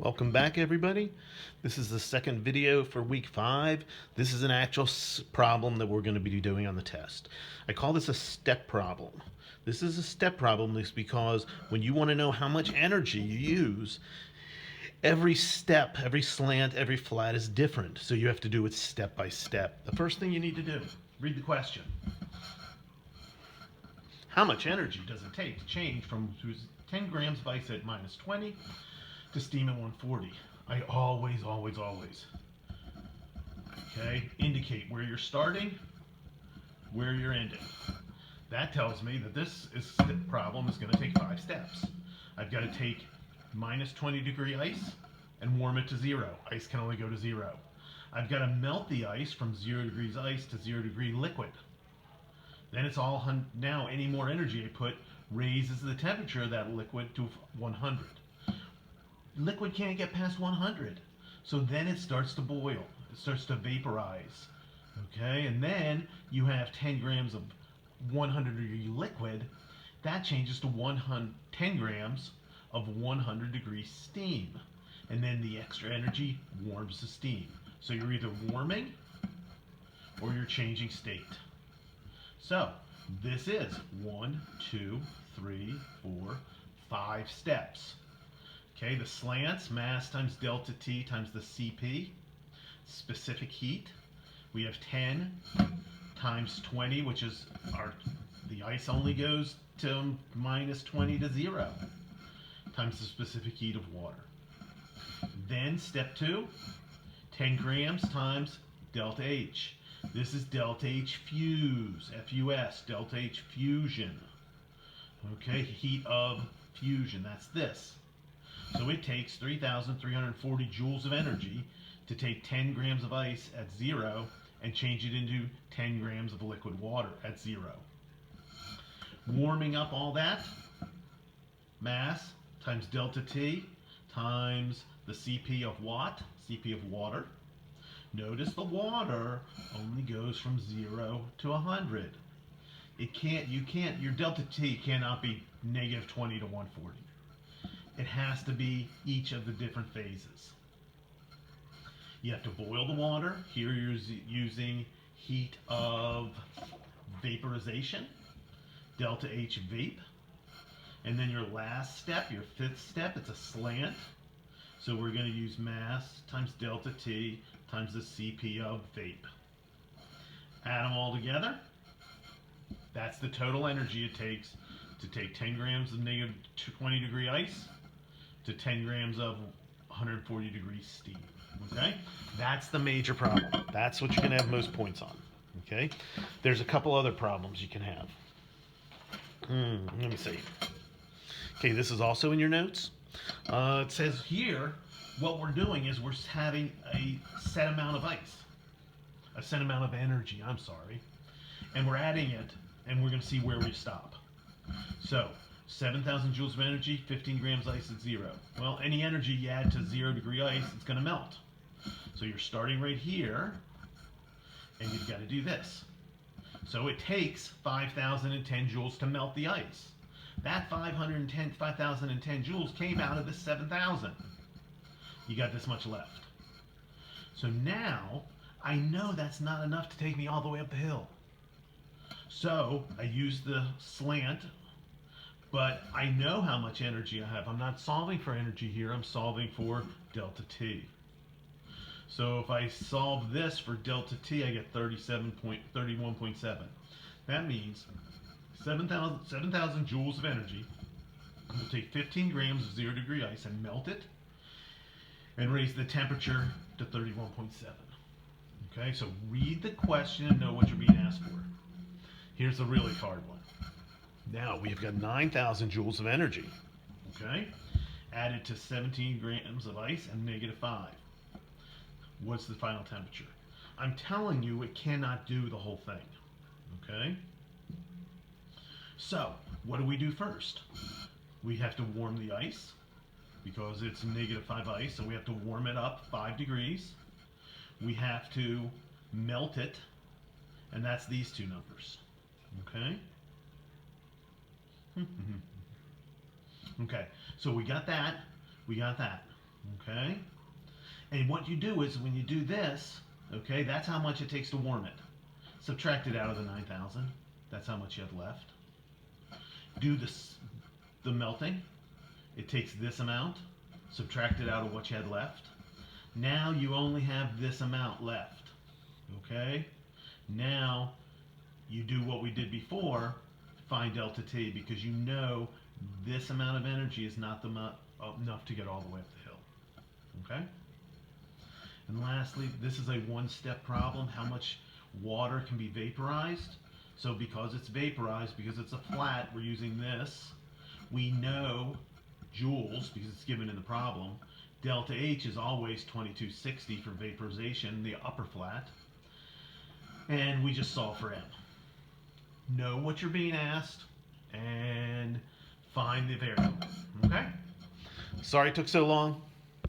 Welcome back, everybody. This is the second video for week 5. This is an actual problem that we're going to be doing on the test. I call this a step problem. This is a step problem because when you want to know how much energy you use, every step, every slant, every flat is different. So you have to do it step by step. The first thing you need to do, read the question. How much energy does it take to change from 10 grams of ice at minus 20 to steam at 140? I always. Okay, indicate where you're starting, where you're ending. That tells me that this problem is going to take 5 steps. I've got to take minus 20 degree ice and warm it to 0. Ice can only go to 0. I've got to melt the ice from 0 degrees ice to 0 degree liquid. Then it's all, now any more energy I put raises the temperature of that liquid to 100. Liquid can't get past 100. So then it starts to boil. It starts to vaporize. Okay, and then you have 10 grams of 100 degree liquid. That changes to 10 grams of 100 degree steam. And then the extra energy warms the steam. So you're either warming or you're changing state. So this is 1, 2, 3, 4, 5 steps. Okay, the slants, mass times delta T times the CP. Specific heat, we have 10 times 20, which is the ice only goes to minus 20 to 0, times the specific heat of water. Then step 2, 10 grams times delta H. This is delta H fuse, F-U-S, delta H fusion. Okay, heat of fusion, that's this. So it takes 3,340 joules of energy to take 10 grams of ice at 0 and change it into 10 grams of liquid water at 0. Warming up all that, mass times delta T times the CP of what? CP of water. Notice the water only goes from 0 to 100. Your delta T cannot be negative 20 to 140. It has to be each of the different phases. You have to boil the water. Here you're using heat of vaporization, delta H vape. And then your last step, your 5th step, it's a slant. So we're going to use mass times delta T times the CP of vape. Add them all together. That's the total energy it takes to take 10 grams of negative 20 degree ice to 10 grams of 140 degree steam. Okay? That's the major problem. That's what you're going to have most points on. Okay? There's a couple other problems you can have. Let me see. Okay, this is also in your notes. It says here, what we're doing is we're having a set amount of ice. A set amount of energy, I'm sorry. And we're adding it, and we're going to see where we stop. So, 7,000 joules of energy, 15 grams ice at 0. Well, any energy you add to 0 degree ice, it's going to melt. So you're starting right here, and you've got to do this. So it takes 5,010 joules to melt the ice. That 5,010 joules came out of the 7,000. You got this much left. So now, I know that's not enough to take me all the way up the hill. So I use the slant, but I know how much energy I have. I'm not solving for energy here, I'm solving for delta T. So if I solve this for delta T, I get 31.7. That means 7,000 joules of energy will take 15 grams of 0 degree ice and melt it and raise the temperature to 31.7. Okay, so read the question and know what you're being asked for. Here's a really hard one. Now we've got 9,000 joules of energy, okay, added to 17 grams of ice and negative 5. What's the final temperature? I'm telling you it cannot do the whole thing, okay? So, what do we do first? We have to warm the ice because it's negative 5 ice, so we have to warm it up 5 degrees. We have to melt it, and that's these two numbers, okay? Okay, so we got that. Okay? And what you do is when you do this, okay, that's how much it takes to warm it. Subtract it out of the 9,000. That's how much you have left. Do this, the melting. It takes this amount. Subtract it out of what you had left. Now you only have this amount left. Okay? Now you do what we did before, find delta T, because you know this amount of energy is not enough to get all the way up the hill. Okay? And lastly, this is a one-step problem. How much water can be vaporized? So because it's vaporized, because it's a flat, we're using this. We know joules, because it's given in the problem. Delta H is always 2260 for vaporization, the upper flat. And we just solve for M. Know what you're being asked and find the variable. Okay? Sorry it took so long.